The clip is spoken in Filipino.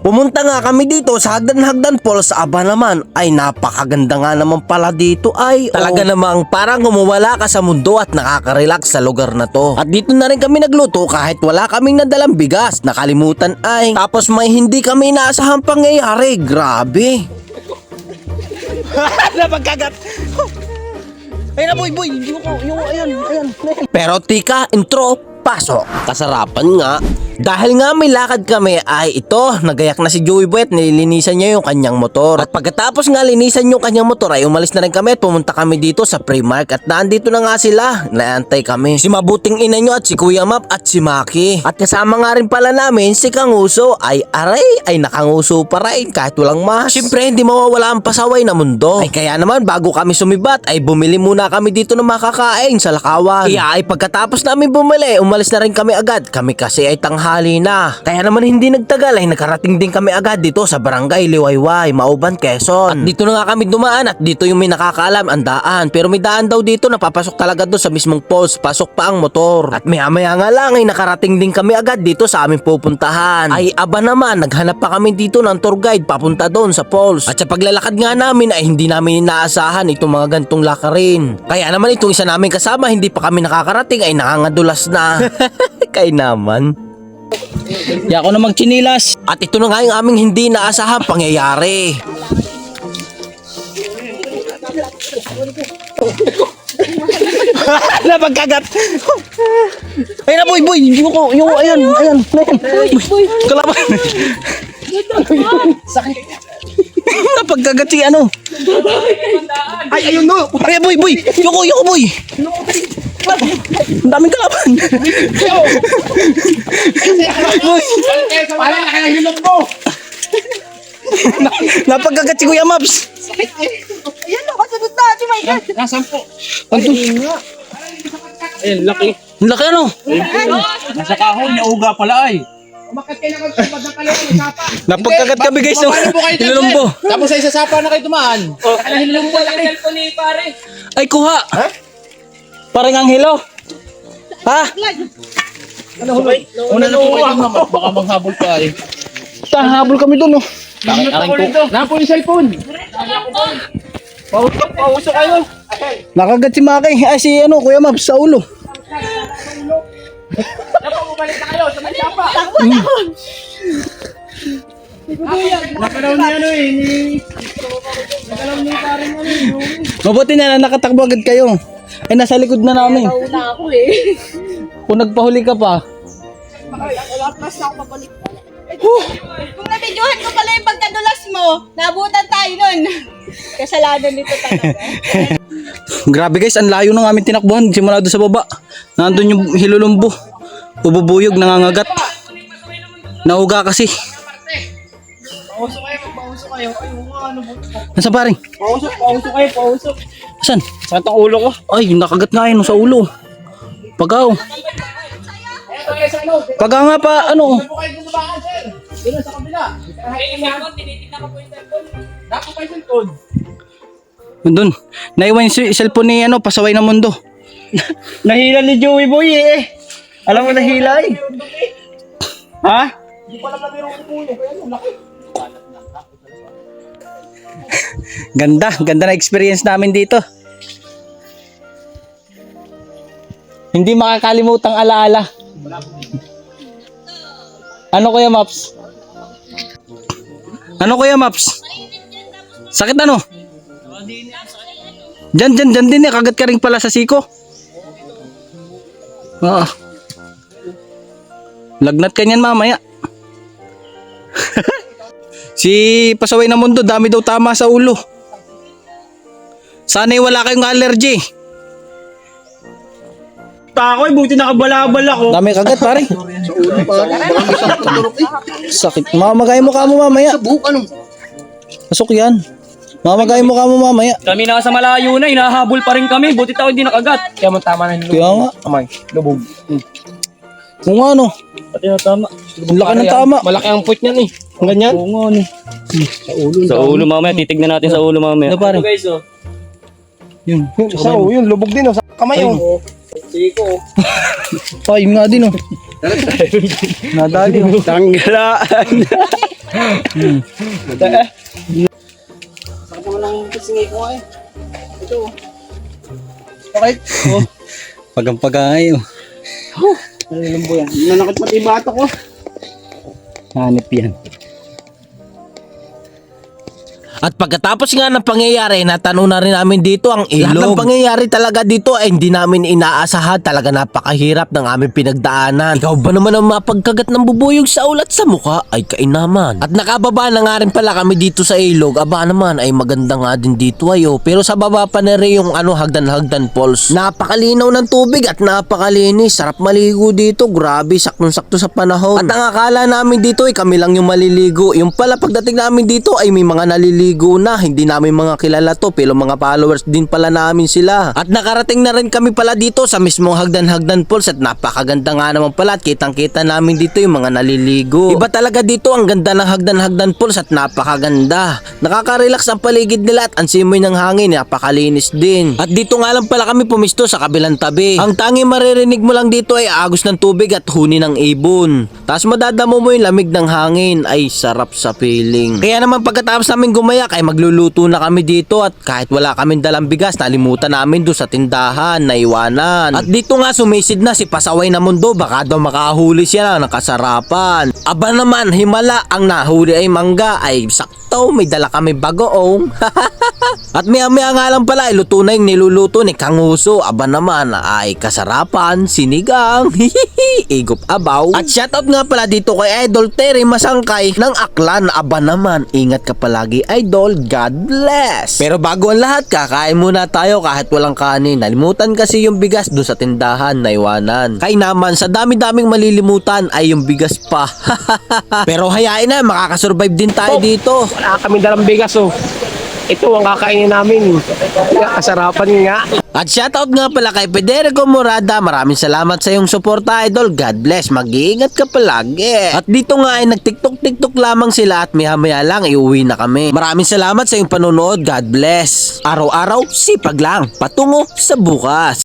Pumunta nga kami dito sa Hagdan Falls. Aba naman ay napakaganda nga naman pala dito ay. Talaga namang parang humuwala ka sa mundo at nakaka-relax sa lugar na to. At dito na rin kami nagluto kahit wala kaming nadalang bigas. Nakalimutan ay. Tapos may hindi kami inaasahang pangyayari. Grabe. Napagkagat. Ayun na boy. Ayan. Pero tika, intro, pasok. Kasarapan nga. Dahil nga may lakad kami ay ito, nagayak na si Joey Boy at nilinisan niya yung kanyang motor. At pagkatapos nga linisan yung kanyang motor ay umalis na rin kami at pumunta kami dito sa Primark. At nandito na nga sila, naantay kami. Si mabuting ina nyo at si Kuya Map at si Maki. At kasama nga rin pala namin si Kanguso ay aray ay nakanguso pa rin kahit walang mask. Siyempre hindi mawawala ang pasaway na mundo. Ay kaya naman bago kami sumibat ay bumili muna kami dito ng makakain sa Lakawan. Kaya ay pagkatapos namin bumili, umalis na rin kami agad. Kami kasi ay tanghali na. Kaya naman hindi nagtagal ay nakarating din kami agad dito sa Barangay Liwayway, Mauban, Quezon. At dito na nga kami dumaan at dito yung may nakakaalam ang daan. Pero may daan daw dito na papasok talaga doon sa mismong falls. Pasok pa ang motor. At maya-maya nga lang ay nakarating din kami agad dito sa aming pupuntahan. Ay aba naman, naghanap pa kami dito ng tour guide papunta doon sa falls. At sa paglalakad nga namin ay hindi namin inaasahan itong mga gantong lakarin. Kaya naman itong isa namin kasama hindi pa kami nakakarating ay nakangadulas na. Kaya naman. Di ako na magchinilas. At ito na nga yung aming hindi naasahang pangyayari. Napagkagat. Ayun na boy. Ayan. Kalaban. Sakit. Napagkagat si ano. Ay, ayun no. Ay, boy. Yoko, boy. Ang daming kalaban. Boy. Parang nakahilog mo. Napagkagat si Kuya Maps. Ayan, nakasunod na. Si my God. Nasaan po? Ayun, laki. Ang laki ano? Nasa kahon, nauga pala ay. Umakit kayo ng kapag ng kalawang sapa. Napagkagat kami guys. Nilulumbo. Tapos sa isa sapa na kayo tumaan. Nakahilog mo laki. Ay, kuha. Parang ang hilo. Ha? Una na po kayo tumaan. Baka manghabol pa ay. Habol kami doon oh. Napo yung cellphone. Pauso kayo. Nakagat si Maki. Ay, si ano, Kuya Maps sa ulo. Bumalik na kayo sa may sapa. Nakalaw niya ano eh. Nakalaw niya parang ano eh. Mabuti na nakatakbo agad kayo. Ay, nasa likod na namin. Nauna ako eh. Kung nagpahuli ka pa. Wala pas na ako pabalik. Kung nabidyohan ko pala yung pagkadulas mo, nabutan tayo nun. Kasalanan nito talaga. Grabe guys, ang layo ng aming tinakbuhan. Simula doon sa baba. Nandun yung hilulumbo. Ububuyog, nangangagat. Nauga kasi. Pauso kayo. Ay, ano po. Nasa paring? Pauso. Saan? Saan tong ulo ko? Ay, nakagat nga yun sa ulo. Pagaw. Pagaw nga pa, ano? Po kayo gumabahan, sir. Doon sa kabila. Tinitignan ko po yung cellphone. Dapat pa yung cellphone. Doon. Naiwan yung cellphone ni ano, pasaway ng mundo. Nahila ni Joey Boy eh. Alam mo nahila eh. Ha? Hindi pala mabiro ko po yun. Kaya yung laki. Ganda na experience namin dito. Hindi makakalimutang alaala. Ano Kuya Maps? Sakit ano? Diyan din eh. Kagat ka rin pala sa siko. Oo. Lagnat ka niyan mamaya. Si pasaway ng mundo, dami daw tama sa ulo. Sana'y wala kayong allergy. Takoy, buti nakabalabal ako. Dami kagat pare. Sakit. Mamagay mo ka mo mamaya. Pasok yan. Mamagay mo ka mo mamaya. Kami nasa malayo na, hinahabol pa rin kami. Buti tayo hindi nakagat. Kaya man tama na yung Kaya nga. Amay, lubog. Kung ano. Pati na tama. Ang laki ng tama. Malaki ang puwit niyan eh. Ganyan. Oo nga ni. Sa ulo mamaya, titignan natin sa ulo mamaya. Ano pare? Guys oh. Yun. Yun, lubog din. Sa kamay oh. Siko. Ay, yun nga din oh. Nadali oh. Tanggalaan. Sakit naman ang pisingay ko eh. Ito. Sakit. Oh. Pagang-pagangay oh. Nalilambo yan. Nanakit pati yung bata ko. Hanip yan. At pagkatapos nga ng pangyayari, natanong na rin namin dito ang ilog. Lahat ng pangyayari talaga dito ay hindi namin inaasahan. Talaga napakahirap ng aming pinagdaanan. Ikaw ba naman ang mapagkagat ng bubuyog sa ulat sa mukha? Ay kainaman. At nakababa na nga rin pala kami dito sa ilog. Aba naman ay maganda nga din dito ayo. Pero sa baba pa na rin yung hagdan-hagdan falls. Napakalinaw ng tubig at napakalinis. Sarap maligo dito. Grabe, saktong-sakto sa panahon. At ang akala namin dito ay kami lang yung maliligo. Yung pala pagdating namin dito ay may mga naliligo na, hindi namin mga kilala to pero mga followers din pala namin sila. At nakarating na rin kami pala dito sa mismong hagdan-hagdan falls at napakaganda nga naman pala at kitang-kita namin dito yung mga naliligo. Iba talaga dito, ang ganda ng hagdan-hagdan falls at napakaganda. Nakaka-relax ang paligid nila at ang simoy ng hangin, napakalinis din. At dito nga lang pala kami pumisto sa kabilang tabi. Ang tanging maririnig mo lang dito ay agos ng tubig at huni ng ibon. Tapos madadamo mo yung lamig ng hangin, ay sarap sa feeling. Kaya naman pagkatapos namin gumaya ay magluluto na kami dito at kahit wala kaming dalang bigas, nalimutan namin doon sa tindahan, naiwanan. At dito nga sumisid na si Pasaway na Mundo, baka daw makahuli siya ng kasarapan. Aba naman, himala, ang nahuli ay mangga, ay sakto, may dala kami bagoong. At maya nga lang pala, iluto na yung niluluto ni Kanguso. Aba naman, ay kasarapan, sinigang, igop abaw. At shoutout nga pala dito kay Idol Terry Masangkay ng Aklan. Aba naman, ingat ka palagi Idol, God bless. Pero bago ang lahat, kakain muna tayo kahit walang kanin. Nalimutan kasi yung bigas doon sa tindahan, naiwanan. Kaya naman, sa dami-daming malilimutan ay yung bigas pa. Pero hayain na, makakasurvive din tayo dito. Wala kami dalang bigas oh. Ito ang kakainin namin. Kasarapan nga. At shoutout nga pala kay Federico Morada. Maraming salamat sa iyong suporta, Idol. God bless. Mag-iingat ka palagi. At dito nga ay nagtiktok-tiktok lamang sila at maya-maya lang iuwi na kami. Maraming salamat sa iyong panonood. God bless. Araw-araw, sipag lang. Patungo sa bukas.